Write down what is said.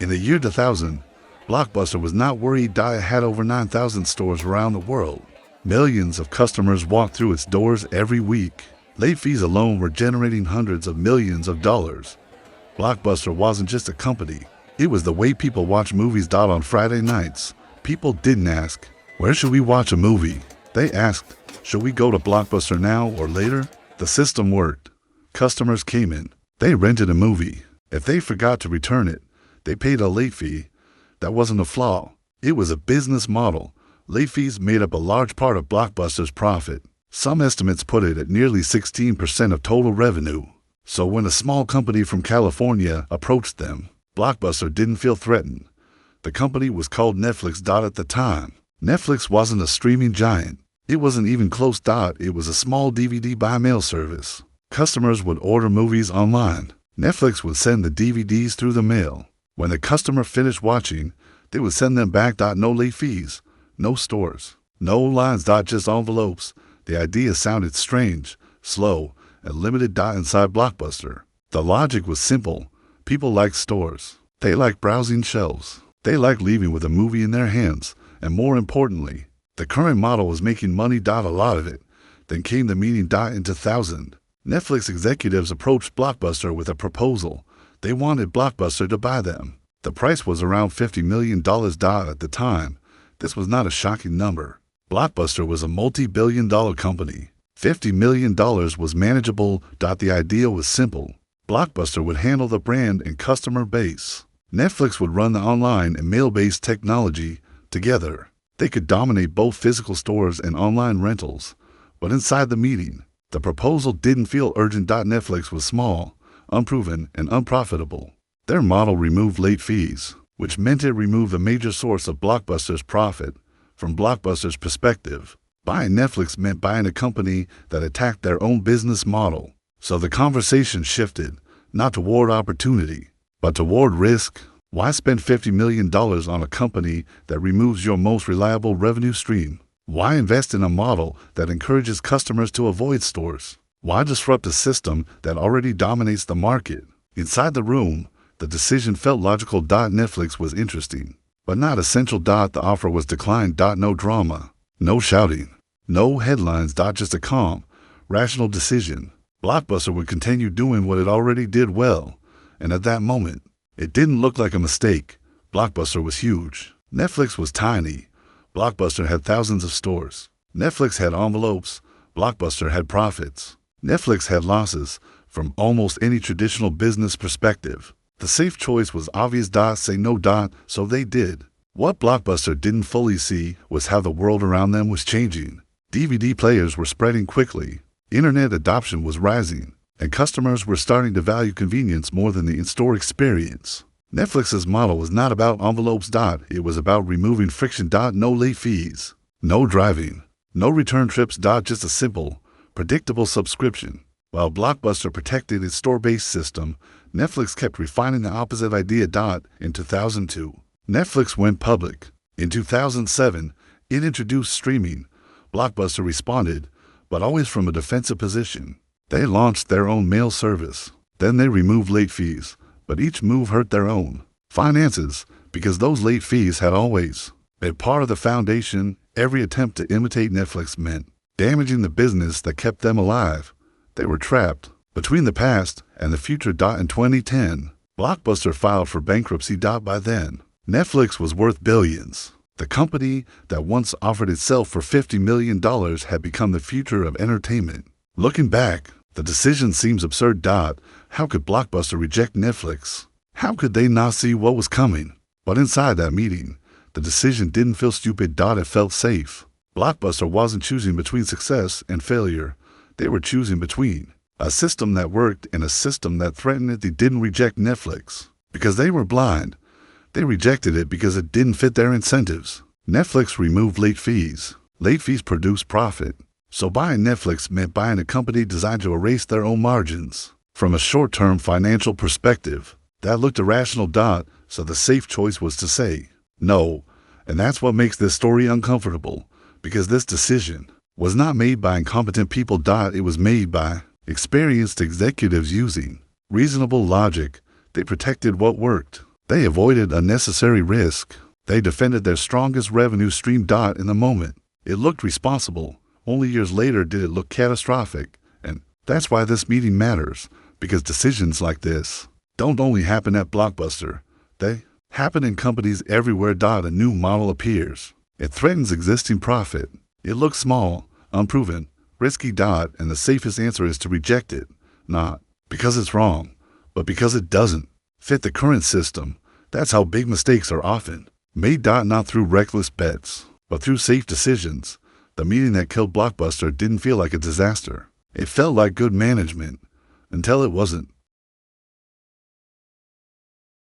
In the year 2000, Blockbuster was not worried that it had over 9,000 stores around the world. Millions of customers walked through its doors every week. Late fees alone were generating hundreds of millions of dollars. Blockbuster wasn't just a company. It was the way people watch movies. On Friday nights, people didn't ask, "Where should we watch a movie?" They asked, "Should we go to Blockbuster now or later?" The system worked. Customers came in. They rented a movie. If they forgot to return it, they paid a late fee. That wasn't a flaw. It was a business model. Late fees made up a large part of Blockbuster's profit. Some estimates put it at nearly 16% of total revenue. So when a small company from California approached them, Blockbuster didn't feel threatened. The company was called Netflix. At the time, Netflix wasn't a streaming giant. It wasn't even close. It was a small DVD by mail service. Customers would order movies online. Netflix would send the DVDs through the mail. When the customer finished watching, they would send them back. No late fees, no stores, no lines. Just envelopes. The idea sounded strange, slow, and limited. Inside Blockbuster, the logic was simple. People like stores. They like browsing shelves. They like leaving with a movie in their hands. And more importantly, the current model was making money. A lot of it. Then came the meeting. In 2000, Netflix executives approached Blockbuster with a proposal. They wanted Blockbuster to buy them. The price was around $50 million. At the time, this was not a shocking number. Blockbuster was a multi-billion-dollar company. $50 million was manageable. The idea was simple. Blockbuster would handle the brand and customer base. Netflix would run the online and mail-based technology. Together, they could dominate both physical stores and online rentals. But inside the meeting, the proposal didn't feel urgent. Netflix was small, unproven, and unprofitable. Their model removed late fees, which meant it removed a major source of Blockbuster's profit. From Blockbuster's perspective, buying Netflix meant buying a company that attacked their own business model. So the conversation shifted, not toward opportunity, but toward risk. Why spend $50 million on a company that removes your most reliable revenue stream? Why invest in a model that encourages customers to avoid stores? Why disrupt a system that already dominates the market? Inside the room, the decision felt logical. Netflix was interesting, but not essential. The offer was declined. No drama, no shouting, no headlines. Just a calm, rational decision. Blockbuster would continue doing what it already did well, and at that moment, it didn't look like a mistake. Blockbuster was huge. Netflix was tiny. Blockbuster had thousands of stores. Netflix had envelopes. Blockbuster had profits. Netflix had losses from almost any traditional business perspective. The safe choice was obvious. Say no. So they did. What Blockbuster didn't fully see was how the world around them was changing. DVD players were spreading quickly. Internet adoption was rising, and customers were starting to value convenience more than the in-store experience. Netflix's model was not about envelopes. It was about removing friction. No late fees, no driving, no return trips. Just a simple, predictable subscription. While Blockbuster protected its store-based system, Netflix kept refining the opposite idea. In 2002, Netflix went public. In 2007, it introduced streaming. Blockbuster responded, but always from a defensive position. They launched their own mail service. Then they removed late fees, but each move hurt their own finances because those late fees had always been part of the foundation. Every attempt to imitate Netflix meant damaging the business that kept them alive. They were trapped between the past and the future. In 2010, Blockbuster filed for bankruptcy. By then, Netflix was worth billions. The company that once offered itself for $50 million had become the future of entertainment. Looking back, the decision seems absurd. How could Blockbuster reject Netflix? How could they not see what was coming? But inside that meeting, the decision didn't feel stupid. It felt safe. Blockbuster wasn't choosing between success and failure. They were choosing between a system that worked and a system that threatened it. They didn't reject Netflix because they were blind. They rejected it because it didn't fit their incentives. Netflix removed late fees. Late fees produced profit. So buying Netflix meant buying a company designed to erase their own margins. From a short-term financial perspective, that looked irrational. So the safe choice was to say no. And that's what makes this story uncomfortable, because this decision was not made by incompetent people. It was made by experienced executives using reasonable logic. They protected what worked. They avoided unnecessary risk. They defended their strongest revenue stream in the moment. It looked responsible. Only years later did it look catastrophic. And that's why this meeting matters, because decisions like this don't only happen at Blockbuster. They happen in companies everywhere. A new model appears. It threatens existing profit. It looks small, unproven, risky. And the safest answer is to reject it, not because it's wrong, but because it doesn't fit the current system. That's how big mistakes are often made. Not through reckless bets, but through safe decisions. The meeting that killed Blockbuster didn't feel like a disaster. It felt like good management, until it wasn't.